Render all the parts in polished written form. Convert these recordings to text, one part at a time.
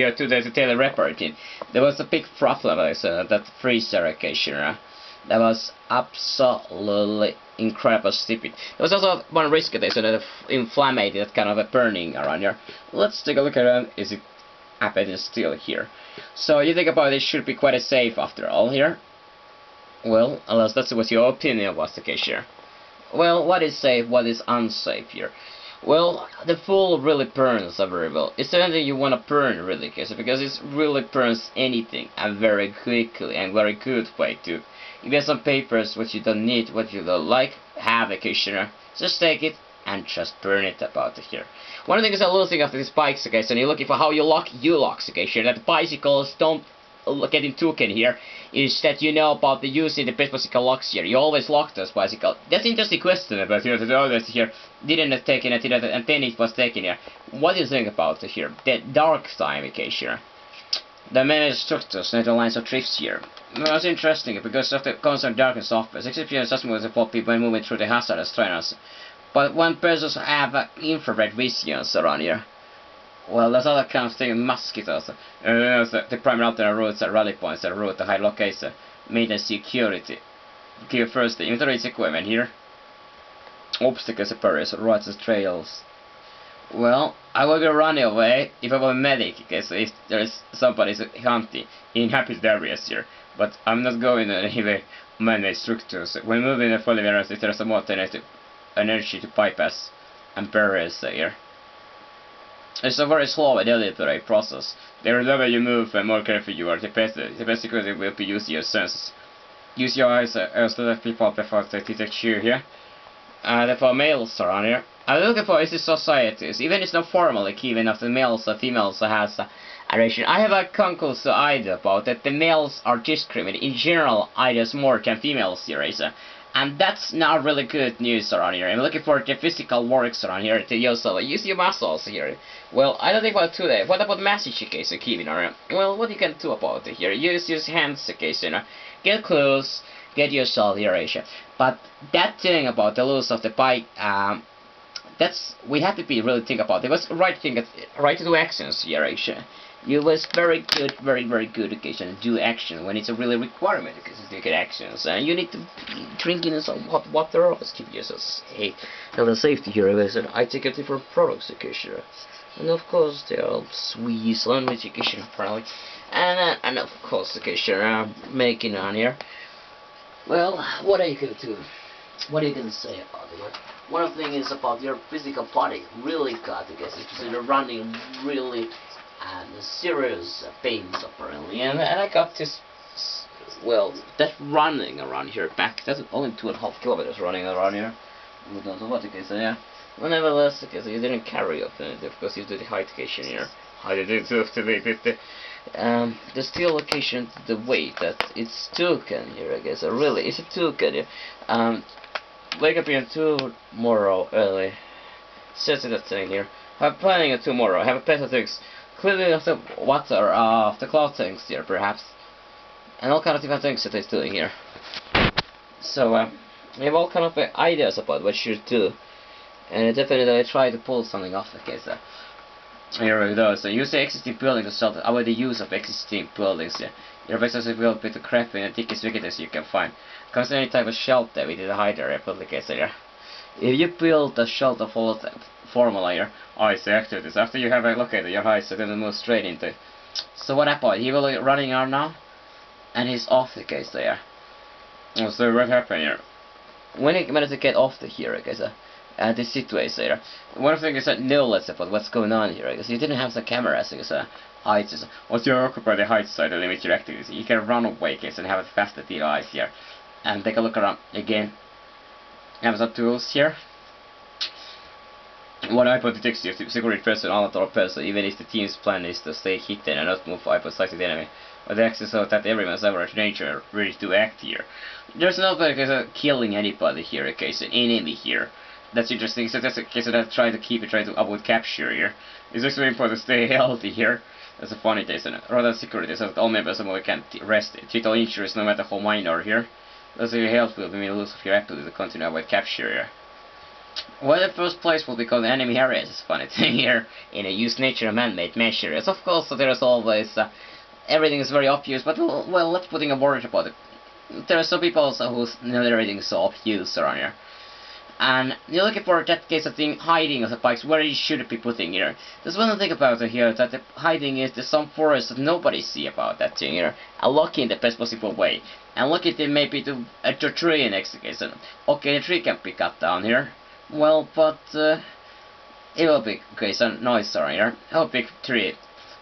Here to the telereporting, there was a big problem with that freezer occasion. That was absolutely incredible stupid. There was also one risk that that inflamed, that kind of a burning around here. Let's take a look around. Is it happening still here? So you think about it, should be quite safe after all here. Well, unless that's what your opinion was the case here. Well, what is safe, what is unsafe here? Well, the full really burns very well. It's anything you want to burn really, because it really burns anything and very quickly and very good way too. You get some papers what you don't need, what you don't like, have a questionnaire, just take it and just burn it about here. One of the things I'm losing after these bikes, okay, so you're looking for how you lock U-locks, okay, sure, that the bicycles don't getting taken here, is that you know about the using the bicycle locks here. You always lock those bicycles. That's an interesting question about here, that others here didn't take it, and then it was taken here. What do you think about it here? The dark time case here. The main structures, not the lines of drifts here. It's interesting because of the constant darkness software. Experience just moves for people when moving through the hazardous terrains. But when persons have infrared visions around here, well, there's other kind of thing, mosquitoes, the primary alternate routes, rally points, route, the high location, maintenance security. Okay, first the inventory equipment here. Obstacles, barriers, roads and trails. Well, I will be running away if I were a medic, okay, so if there is somebody hunting in inhabited areas here. But I'm not going to anyway man-made structures. When moving in fully areas, if there's a more alternative energy to bypass and barriers here. It's a very slow and deliberate process. The lower you move and more careful you are, the better security will be using your senses. Use your eyes as the people before they detect you here. For males around here, I'm looking for is the societies, even it's not formally given of the males or females has a ratio. I have a conclusive idea about that the males are discriminated in general, ideas more than females here is. And that's not really good news around here. I'm looking for the physical works around here to use your muscles here. Well, I don't think about today. What about message case keeping around? Well, what you can do about it here? Use your hands case, you know. Get close, get yourself here, Asia. But that thing about the loss of the bike, that's we have to be really think about. It was right thing, right to do actions here, Asia. You was very good, very good occasion do action when it's a really requirement because you get actions and you need to be drinking some hot water or keep yourself health and safety here. I take a different products occasion, and of course they are Swiss language occasion apparently, and of course occasion making on here. Well, what are you gonna do? What are you gonna say about it? One thing is about your physical body really got to get especially running really. And serious pains apparently, and I got this, well, that running around here back, that's only 2.5 kilometers running around here, what you can say, yeah. Well, nevertheless, okay, so you didn't carry up anything, of course you did the height occasion here, I did the steel location, the weight that it's taken here, I guess, really, is it taken here, wake up here tomorrow early, set that thing here, I'm planning it tomorrow, have a better things, cleaning of the water of the cloud tanks here, perhaps, and all kind of different things that he's doing here. So, we have all kind of ideas about what you should do, and definitely I try to pull something off. Okay, so here we go. So use the existing building to shelter. Avoid the use of existing buildings. Yeah. Your vessels will be the crappy and thickest wickedness you can find. Consider any type of shelter within the hide area. If you build a shelter for formula here, ice activities. After you have located your height, so then move straight into. So what happened? He will be running out now, and he's off the case there. So what happened here? When he managed to get off the here, I guess, this situation here. One thing is that knowledge about what's going on here, I guess. You didn't have the cameras, I guess. Heights. Once you occupy the height side to limit your activities, you can run away, case, and have a faster eyes here, and take a look around again. Have some tools here. One iPod detects you, security person, another person, even if the team's plan is to stay hidden and not move iPod side to the enemy. But the access so that everyone's average nature ready to act here. There's no case killing anybody here, a case an enemy here. That's interesting, so that's a case of that trying to avoid capture here. It's also important to stay healthy here. That's a funny case, and rather security, so that all members of the can rest. Treat all injuries no matter how minor here. That's your health will be loss of your ability to continue avoid capture here. Well, the first place will be called enemy areas. It's a funny thing here. In a use nature and man-made measures. Of course, there's always everything is very obvious, but well, let's putting a word about it. There are some people also who know that everything is so obvious around here. And you're looking for that case of thing, hiding of the bikes, where you should be putting here. There's one thing about it here, that the hiding is there's some forests that nobody see about that thing here. And lock in the best possible way. And look at it maybe to a tree next case. Okay, the tree can be cut down here. Well, but it will be okay, so noise around here. How big tree?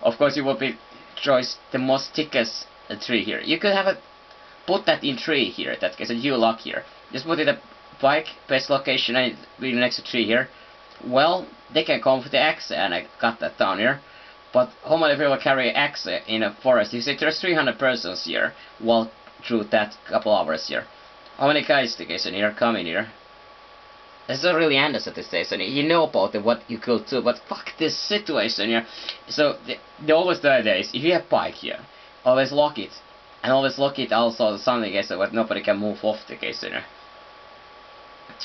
Of course, you will be choice the most thickest tree here. You could have a put that in tree here. That case, you lock here. Just put it a bike best location and be next to tree here. Well, they can come with the axe and I cut that down here. But how many people carry axe in a forest? You see, there's 300 persons here. Walk through that couple hours here. How many guys the case in here come in here? It's not really endless at this stage, and you know about what you could do, but fuck this situation here. So, the always the idea is, if you have bike here, always lock it. And always lock it also something case that nobody can move off the case here.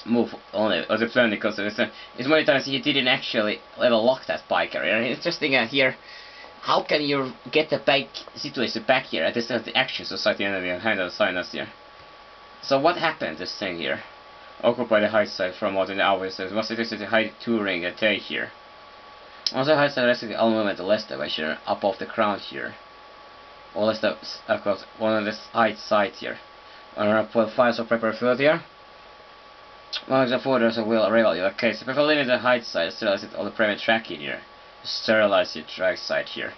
Move only, or the plan, because it's many times you didn't actually ever lock that bike area. And it's interesting here, how can you get the bike situation back here at this of the Action Society and the hand of the sign us here? So what happened this thing here? Occupy the high side for more than hours. It was it the high touring a day here. Also high side resting all movement the left direction above the ground here. Or less the across one of the high sides here. On our files of prepare field here. One of the folders will rival you. Okay, so before leaving the height side, sterilize it on the primary track in here. Sterilize your track side here.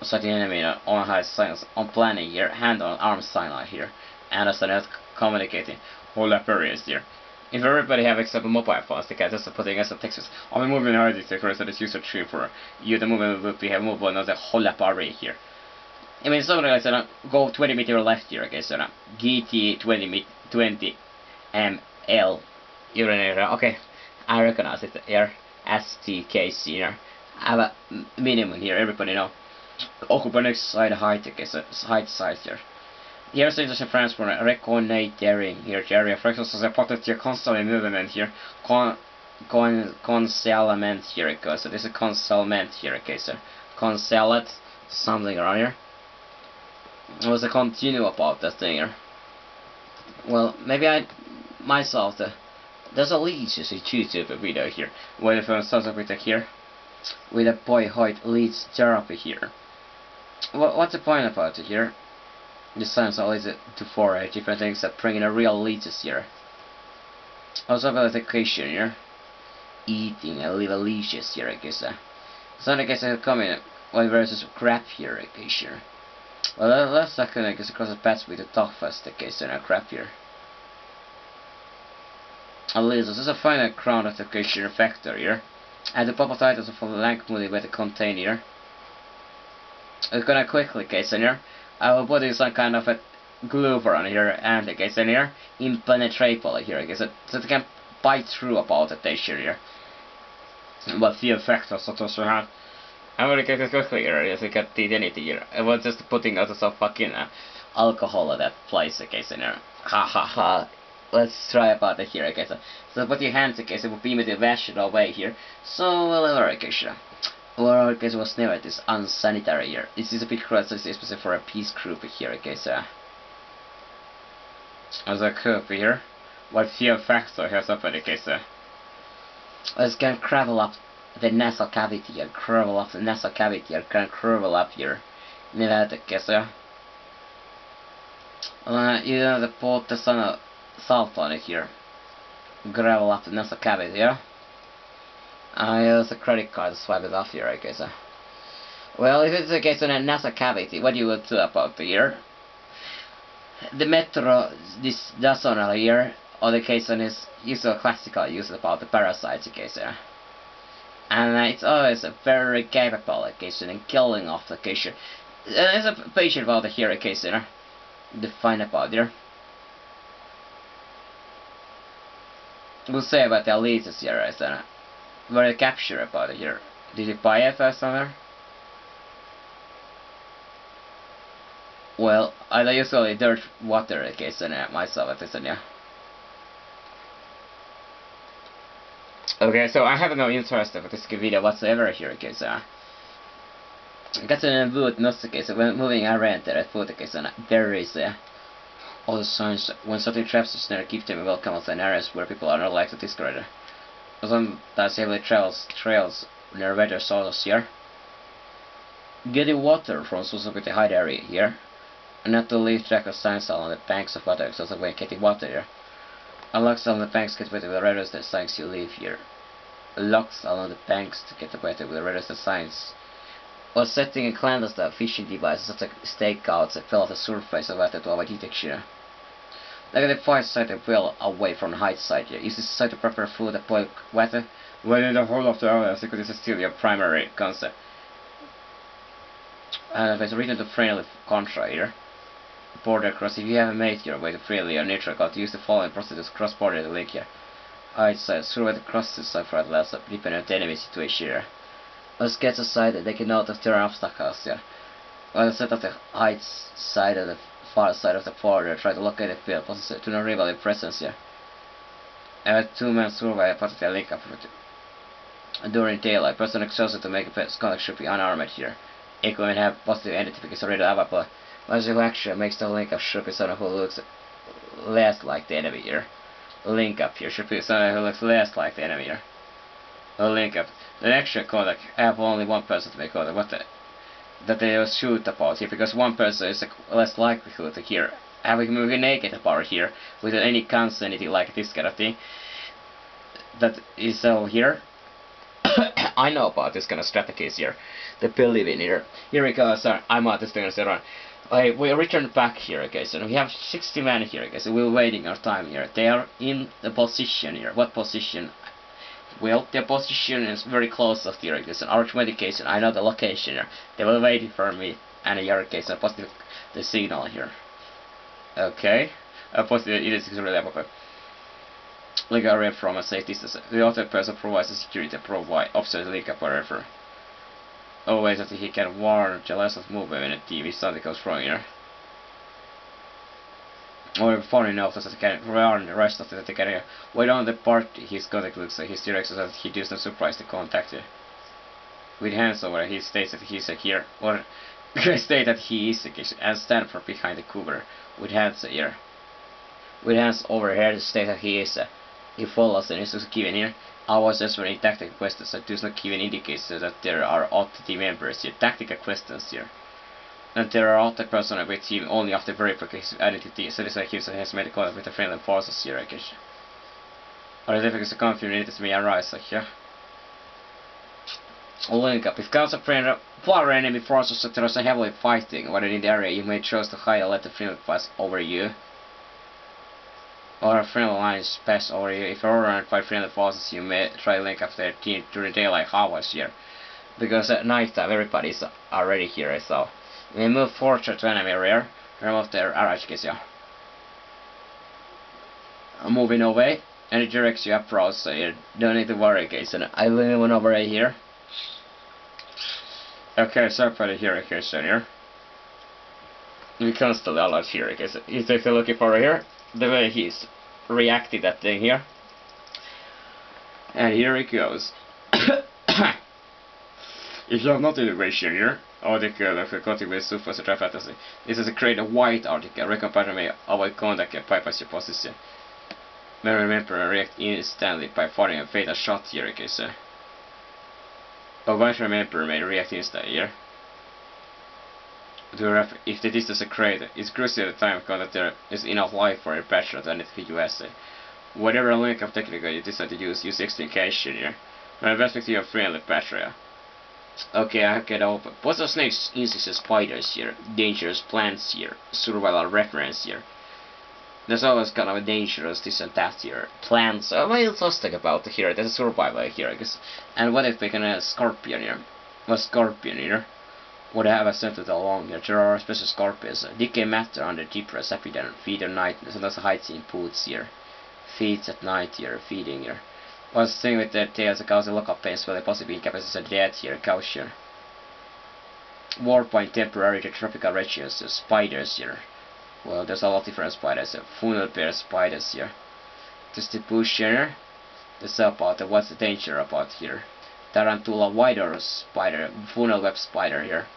So the enemy on high signs on planning here, hand on arm sign out here. And also not communicating whole up areas here. If everybody have except mobile phones, they can just putting as a Texas. I'll be moving hard detector so this user tree for you the movement will be have move another whole up array here. I mean something like that go 20 meter left here, okay, so GT 20 ML urinator, okay. I recognize it here. STKC here. I have a minimum here, everybody know. Occupy next side height, okay, so height size here. Here's the English France for recognizing here, area fractions as a protect your constant movement here. Concealment here, okay, so this is concealment here, okay, so conceal something around here. What's the continue about that thing here? Well, maybe I myself there's a leads is a YouTube video here where the film starts with here with a boy height leads therapy here. What's the point about it here? The science always to forage different things that bring in a real leads here. Also about education here. Eating a little leashes here, I guess. So I guess I come in one versus crap here, I guess here. Well, let's second I guess across the path with the toughest I guess and a crap here. At least this is a final crown application factor here. And the pop-up titles for the length movie with the container. It's gonna quickly case in here. I will put in some kind of a glue on here and the case in here. Impenetrable here, I guess. So it can bite through about the texture here. But the effect of sort of have. I'm gonna get it quickly here, as you can see anything here. I was just putting out some fucking alcohol at that place, okay, so here. Ha ha ha. Let's try about it here, okay, so put your hands, okay, so it will beam the vegetable away here. So, well, okay, sure. Well, okay, so was never this unsanitary here. This is a bit cruel, so it's specific for a peace group here, okay, so. As a curve here. What fear factor has happened, okay, so. Let's go and cravel up the nasal cavity here, curl up the nasal cavity here, can curl up here. Never the guesser. You know the put the sun salt on it here. Gravel up the nasal cavity here. I use a credit card to swipe it off here, I guess. Well, if it's the case in a nasal cavity, what you will do about the here? The metro this does on here, or the case on is usual classical use about the parasites case here. And it's always a very capable occasion in killing off the case. There's a patient about the here case here. Define about here. We'll say about the elites here, is that very capture about it here. Did you buy it or somewhere? Well, I usually dirt water case in myself at this, yeah. Okay, so I have no interest of this video whatsoever here, okay, so got an wood not okay, so when moving around there at foot, okay, so there is all the signs when something traps the snare, give them a welcome of an areas where people are not likely to discourage. Sometimes heavily travels trails near weather sources here. Getting water from sources with a high area here. And not to leave track of signs along the banks of water, so way getting water here. Unlocks along the banks get better with the rarest the signs you leave here. Locks along the banks to get better with the rarest the signs. Or setting a clandestine fishing device such as stakeouts that fell off the surface of water to avoid detection. Negative 5 side well away from the height side here. Use this side to prepare food that boil water within the whole of the area, because this is still your primary concept. And there's a reason to friendly contra here. Border cross. If you have a mate your way to freely or neutral code, use the following procedures cross border the link here. Height side, survey the crosses side for at last, depending on the enemy situation here. Let's get the side that they can note of terrain obstacles here. Well, set of the height side of the far side of the border, try to locate the field process to not rival in presence here. And a 2-man survey particular link up during daylight. Person exhausted to make a contact should be unarmed here. Equipment have positive identification already available. Logical action makes the link up should be someone who looks less like the enemy here. Link up here should be someone who looks less like the enemy here. A link up. The extra contact have only one person to make contact. What the that they will shoot about here, because one person is less likelihood to hear. Having moving naked about here without any guns or anything like this kind of thing. That is all here. I know about this kind of strategies here. The believe in here. Here we go, sir. I'm out this thing and so on. We return back here, okay, so we have 60 men here, okay, so we're waiting our time here. They are in the position here. What position? Well, their position is very close to the okay, so arch medication, I know the location here. They were waiting for me, and in okay, so positive the signal here. Okay. Positive it is really okay. Link area from a safe distance. The other person provides the security provide observe the link up wherever. Always that he can warn the less of movement when the TV something goes wrong here. Or funny enough that he can warn the rest of the area. Wait on the party his contact looks like his direction that he does not surprise the contact here. With hands over he states that he's here. Or state that he is and stand for behind the cover with hands here. With hands over here to state that he is he follows and is given here. I was answering tactical questions that does not give an indication that there are other team members here. Tactical questions here. And there are other personnel with team only after verification identity, so this like he has made a contact with the friendly forces here, I guess. Or the difficulties of conflict may arise, like here. Link up. If counts a friend far enemy forces that there is a heavily fighting, whether in the area you may choose to hide and let the friendly pass over you. Or a friendly lines pass over you. If you're overrun by friendly forces, you may try link up their team during daylight hours here. Because at night time everybody's already here, so we move forward to enemy rear, remove their RHKs here. Moving away, and it directs you approach, so you don't need to worry, guys. And I leave one over right here. Okay, so for the here, okay, so here. We can still alert here, guys. If you're looking for here, the way he's reacted that thing here. And here it goes. If you have not innovation here, article of a contact with surface of fantasy. This is a create a white article, recompare may avoid contact and bypass your position. May remember and react instantly by firing a fatal shot here, okay, so. A white remember may react instantly here. If the distance is created, it's crucial at the time that there is enough life for a battery than it for USA. Whatever link of technical you decide to use extrication here. When respect your friendly battery. Okay, I get open. Poison snakes, insects, and spiders here. Dangerous plants here. Survival reference here. There's always kind of a dangerous this and that here. Plants. What are you talking about here? There's a survival here, I guess. And what if we can have a scorpion here? A scorpion here. Would have a sentinel along here. There are special scorpions. Decay matter under depressed epidemic. Feed at night. So that's hides in pools here. Feeds at night here. Feeding here. What's the thing with their tails? Causing lock-up pains will possibly incapacitated death here. Caution. Warp temporary to tropical regions. Spiders here. Well, there's a lot of different spiders. Funnel bear spiders here. Distribution here. They say about what's the danger about here. Tarantula wider spider, funnel web spider here.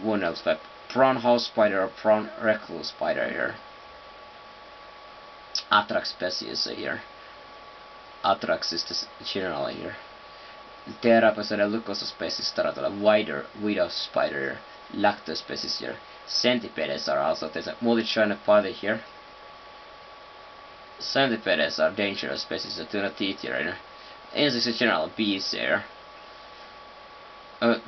Funnel web. Brown house spider, brown recluse spider here. Atrax species here. Atrax is the general here. Therapasera lucosa species tarantula wider widow spider here. Lacto species here. Centipedes are also, there's a multi-jointed body here. Centipedes are dangerous species that do not eat here. Insects in general, bees here.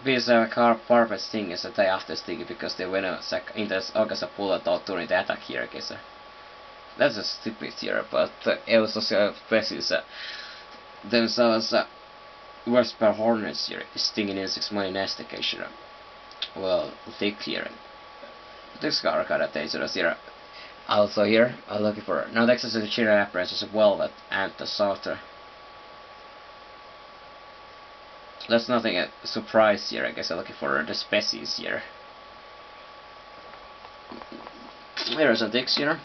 Bees have a barbed stingers that die after stinging because they venomous inters organs are pulled out during the attack here. Okay, so that's a stupid here, but also species themselves Whisper hornets here, stinging insects, money nestation. Well, thick here. This car kind of dangerous here. Also here, I'm looking for now next is the chiller apparatus as well that and the sorter. That's nothing a surprise here, I guess I'm looking for the species here. Here are some ticks here.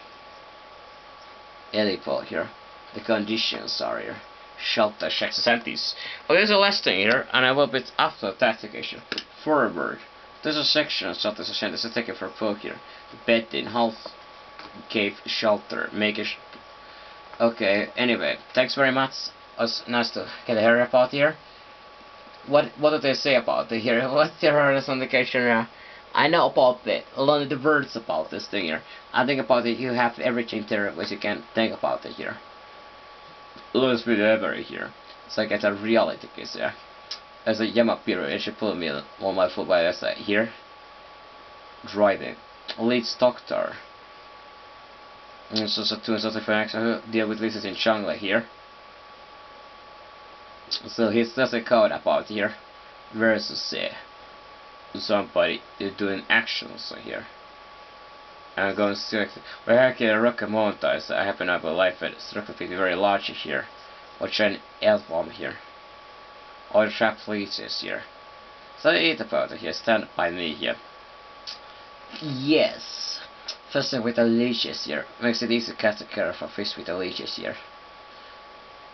Edible here. The conditions are here. Shelter checks sentence. Well, there's a last thing here, and I will bit after tactication. Forward. There's a section of shelter sentence. Let's take it for a poke here. The bed in health, cave, shelter, make it. Okay. Anyway, thanks very much. It was nice to get a hear about here. What do they say about it here? What's your indication here? I know about it. Only the words about this thing here. I think about it. You have everything there which you can think about it here. Lose with every here. So I get a reality case here. As a Yamapiro, it should put me on my foot by the side here. Driving. Leads doctor. And so two who deal with leases in jungle here. So he does a code about here. Versus somebody is doing actions here. I'm going to where I can rock a mountain, so I happen to have a life that structure very large here. Or try an elf bomb here. Or trap leeches here. So I eat about it here, stand by me here. Yes. First thing with the leeches here. Makes it easy to catch care of a fish with the leeches here.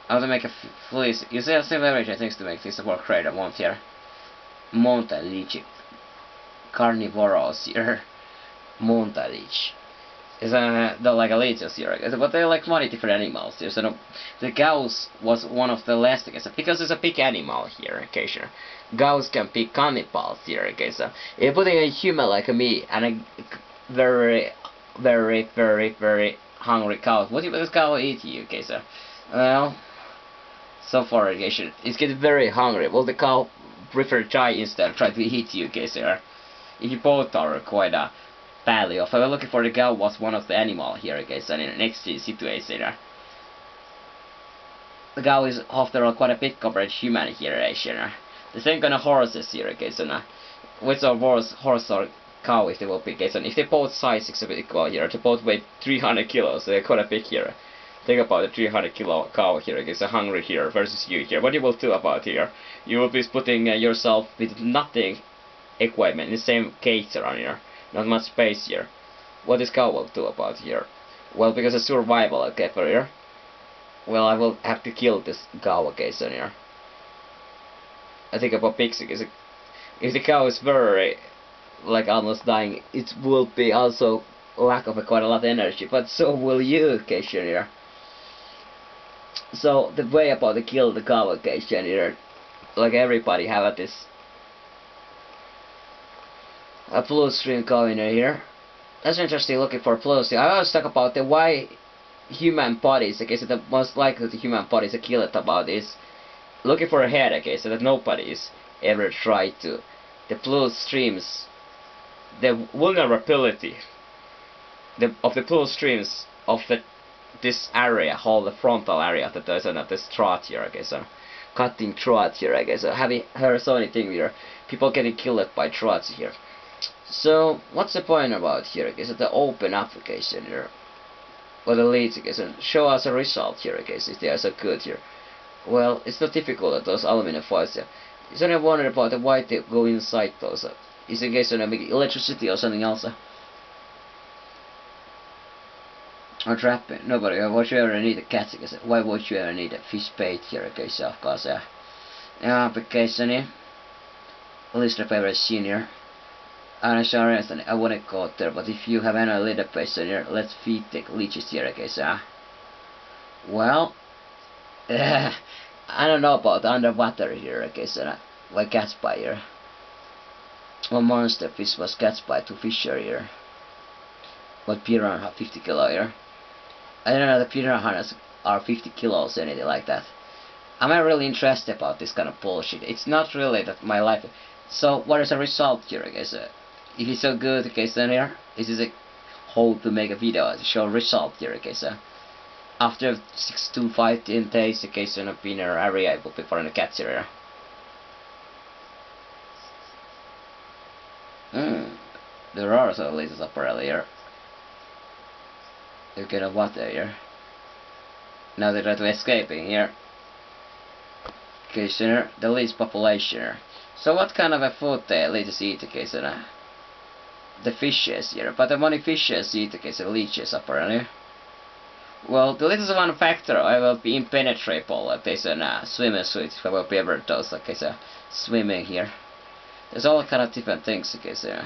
How to make a fleece. You see, I still have things to make this work great. I want here. Mountain leech. Carnivorous here. Mountain leech. It's they're like leeches here, but they're like many different animals here. So the gauss was one of the last, I guess, because it's a big animal here. Okay, sure. Gauss can be cannibals here. Okay, so you're putting a human like me and a very hungry cow. What will this cow eat you? Okay, so well, so far, okay, it's getting very hungry. Will the cow prefer die instead of try to eat you? Okay, sir. If you both are quite badly off. I'm looking for the cow was one of the animal here, okay, so in the next situation. The cow is after all quite a big compared human here, the same kind of horses here, okay, so which are worse, horse or cow if they will be, okay, so if they both size is a bit equal here, they both weigh 300 kilos, so they're quite a big here. Think about the 300 kilo cow here, okay, so hungry here versus you here. What you will do about here? You will be putting yourself with nothing equipment in the same cage around here. Not much space here. What this cow will do about here? Well, because of survival, okay, for here. Well, I will have to kill this cow, okay, so here. I think about pigs, because if the cow is very, like, almost dying, it will be also lack of quite a lot of energy, but so will you, okay, so here. So, the way about to kill the cow, okay, so here, like everybody have this a blue stream going here. That's interesting looking for blue stream. I always talk about the why human bodies, okay, so the most likely the human bodies are killed about is looking for a head, okay, so that nobody is ever tried to. The blue streams, the vulnerability of the blue streams of this area, whole the frontal area that there's this throat here, okay, so cutting throat here, okay, so have you heard so anything here? People getting killed by throats here. So, what's the point about here? Okay, so the open application here. Or the leads, okay, so show us a result here, okay, so if they are so good here. Well, it's not difficult at those aluminum foils here. Is only wonder about why they go inside those. Is in case of electricity or something else. or trapping. Nobody. Would you ever need a cat? Why would you ever need a fish bait here? Okay, so of course, application here. List of favorite senior. I'm sorry, I wouldn't go there, but if you have any little person here, let's feed the leeches here, okay, so. Well, I don't know about underwater here, okay, so like catch by here. One monster fish was catched by 2 fisher here. What piranha 50 kilo here. I don't know, the piranhas are 50 kilos or anything like that. I'm not really interested about this kind of bullshit. It's not really that my life. So what is the result here, okay, so if it's so good, okay, so here, this is a whole to make a video to show result here, okay, so after 6 to 15 days, okay, so in a winner area, I will be for the cats here. There are some leases up earlier. You get a water here. Now they try to escaping here. Okay, so the least population. So what kind of a food the leeches eat, okay, so the fishes here, but the many fishes eat, okay, so leeches apparently. Well, the leeches one factor, I will be impenetrable, okay, so swimming suits, if I will be ever those, okay, so swimming here. There's all kind of different things, okay, so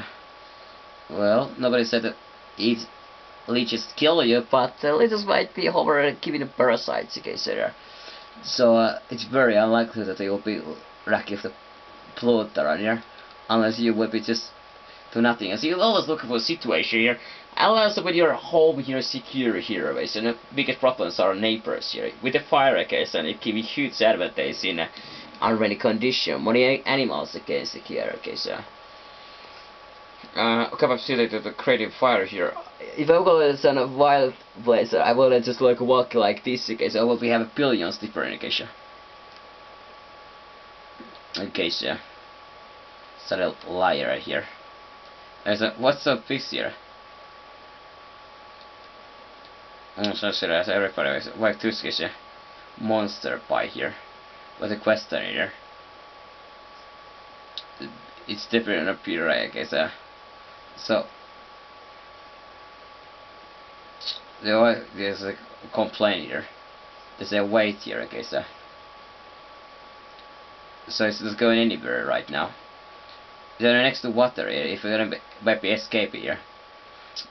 well, nobody said that eat leeches kill you, but leeches might be over giving the parasites, okay, so it's very unlikely that they will be lucky if the plot around here, unless you would be just do nothing. And so you're always looking for a situation here, unless with your home here secure here, so the biggest problems are neighbors here. With the fire case, and it can be huge advantage in unready condition. Many animals against here, okay, so capacity to the creative fire here. If I go in a wild place, I will just like walk like this, okay, so I will be having billions different, okay, so. Okay, so subtle liar right here. What's up this here? So as everybody is white tooth is a monster pie here. What's the question here? It's different up here, right? Okay, so there's a complaint here. There's a wait here, okay, so it's not going anywhere right now. They're next to water here. If we're gonna might be escape here,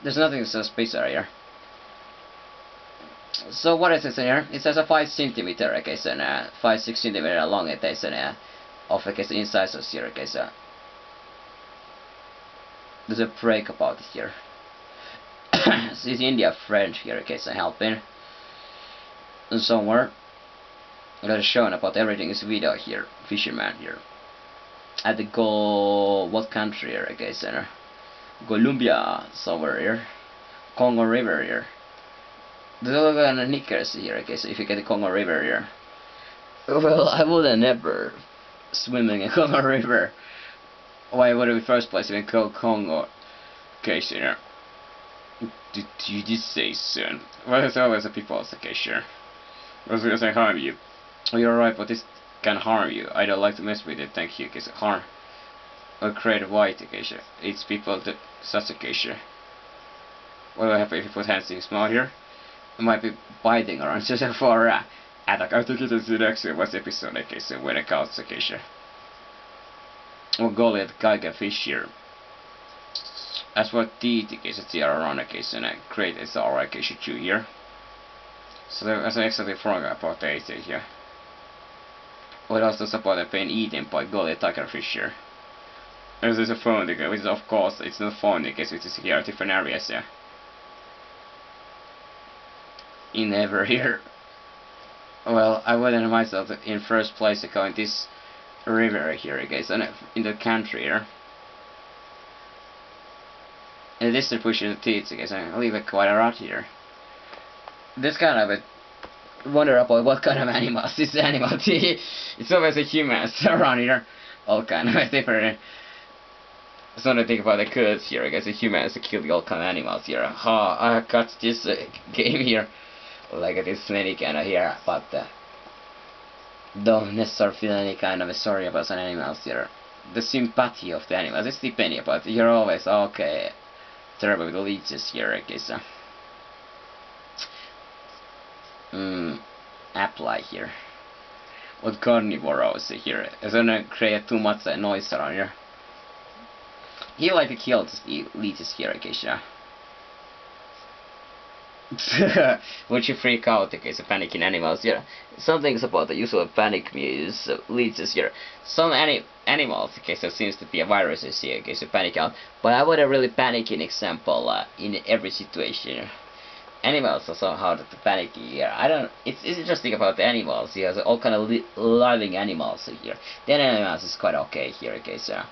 there's nothing so special here. So what is it here? It says a 5 centimeter, okay, so 5-6 centimeter long. It is of okay, so incisors here, okay, so there's a break about it here. So it's India French here, okay, so helping. And somewhere I got shown about everything is video here, fisherman here. At the what country here, okay, so Colombia somewhere here. Congo River here. There's all kind of knickers here, okay, so if you get the Congo River here. Well, I would have never swimming in Congo River. Why would it be first place even call Congo? Okay, sure. Did you just say son? Well, there's always a people's okay, sure. I was gonna say harm you. Oh, you're right, but this can harm you. I don't like to mess with it, thank you, because harm. Or create white, okay, sure. It's people that such a case, sure. What will happen if you put hands in small here? It might be biting around just for attack. I think it is the next what's episode, okay, so when it counts, okay, sure. Or Goliath Geiger fish here. As for the case, it's around a case and create is alright case you here. So as an exactly wrong about the here. What else does about the pain eaten by Goliath Tiger fish here? There's a phone which is of course it's not phone because it is here different areas here. In ever here. Well, I wouldn't myself in first place going this river here, guys, and in the country here. And this distribution of teeth, guys, I leave it quite a lot here. This kind of a wonder about what kind of animals this animal tea. It's always a humans around here. All kind of different. So to think about the goods here, I guess the humans kill all kind of animals here. I got this game here. Like this many kind of here, but don't necessarily feel any kind of a sorry about some animals here. The sympathy of the animals is depending, but you're always okay. Terrible with the leeches here, I guess. apply here. What carnivores here? It's gonna create too much noise around here. He like to kill the leeches here, Acacia. Would you freak out in case of panicking animals here? Some things about the usual panic is leeches here. Some animals, in case there seems to be a virus here, in case you panic out. But I wouldn't really panic in example in every situation. Animals are somehow to panic here. I don't. It's interesting about the animals here. All kind of living animals here. Dead animals is quite okay here, okay, so.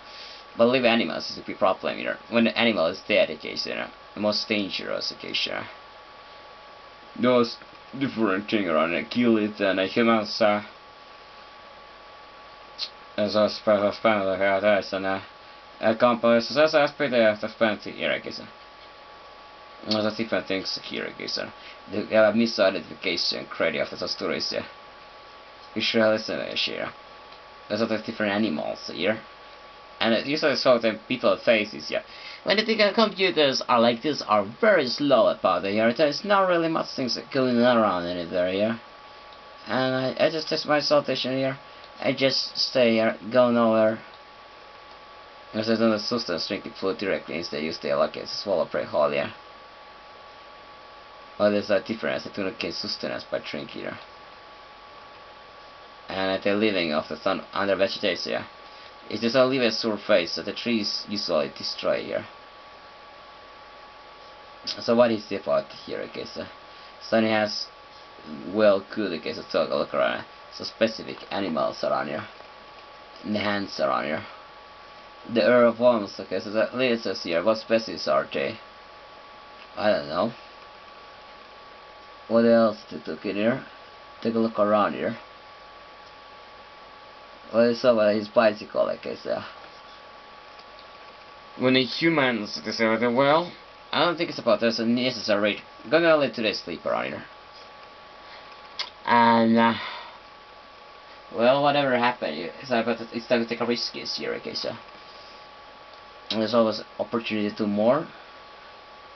But living animals is a big problem here. When the animal is dead, okay, so the most dangerous, okay, so. Those different thing around it, kill it, and humans as a special span of the and companies as a split of the span here, I guess. There's different things here, I guess. They have misidentification credit of the stories here. You should listen to this here. There's other different animals here. And usually so the people faces here. When the computers are like this, are very slow about it here. There's not really much things going around in it there here. And I just test my station here. I just stay here, go nowhere. Because I don't substance drinking fluid directly, instead use the like it's swallow prey hole here. Well, there's a difference. I do not get sustenance by drinking here. And they're living off the sun under vegetation here. It just a leave a surface that the trees usually destroy here. So what is the about here, I guess? So it has well good, I guess, to talk a look around. So specific animals around here. And the hands around here. The earthworms, okay, so that leads us here. What species are they? I don't know. What else to look in here? Take a look around here. What is up with his bicycle, like I said? When the humans decide, well, I don't think it's about there's a necessary. Going early to sleep around here. And, well, whatever happened, it's time to take a risk here, okay, so. And there's always opportunity to do more.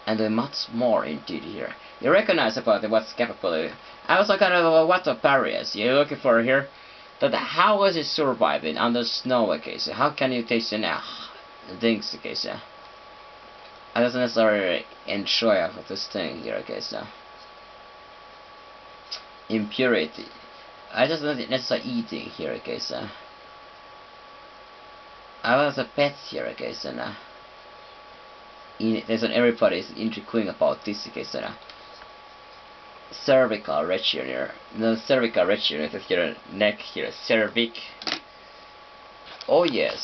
And do much more indeed here. You recognize about what's capable. I also kind of what of barriers you're looking for here. That how was it surviving under snow, okay, so how can you taste things, okay, so I don't necessarily enjoy of this thing here, okay, so impurity. I just don't necessarily eating here, okay, so I was a pet here, okay, so now there's an everybody's intriguing about this, okay, so now cervical region here. The cervical region is your neck here. Cervic. Oh yes.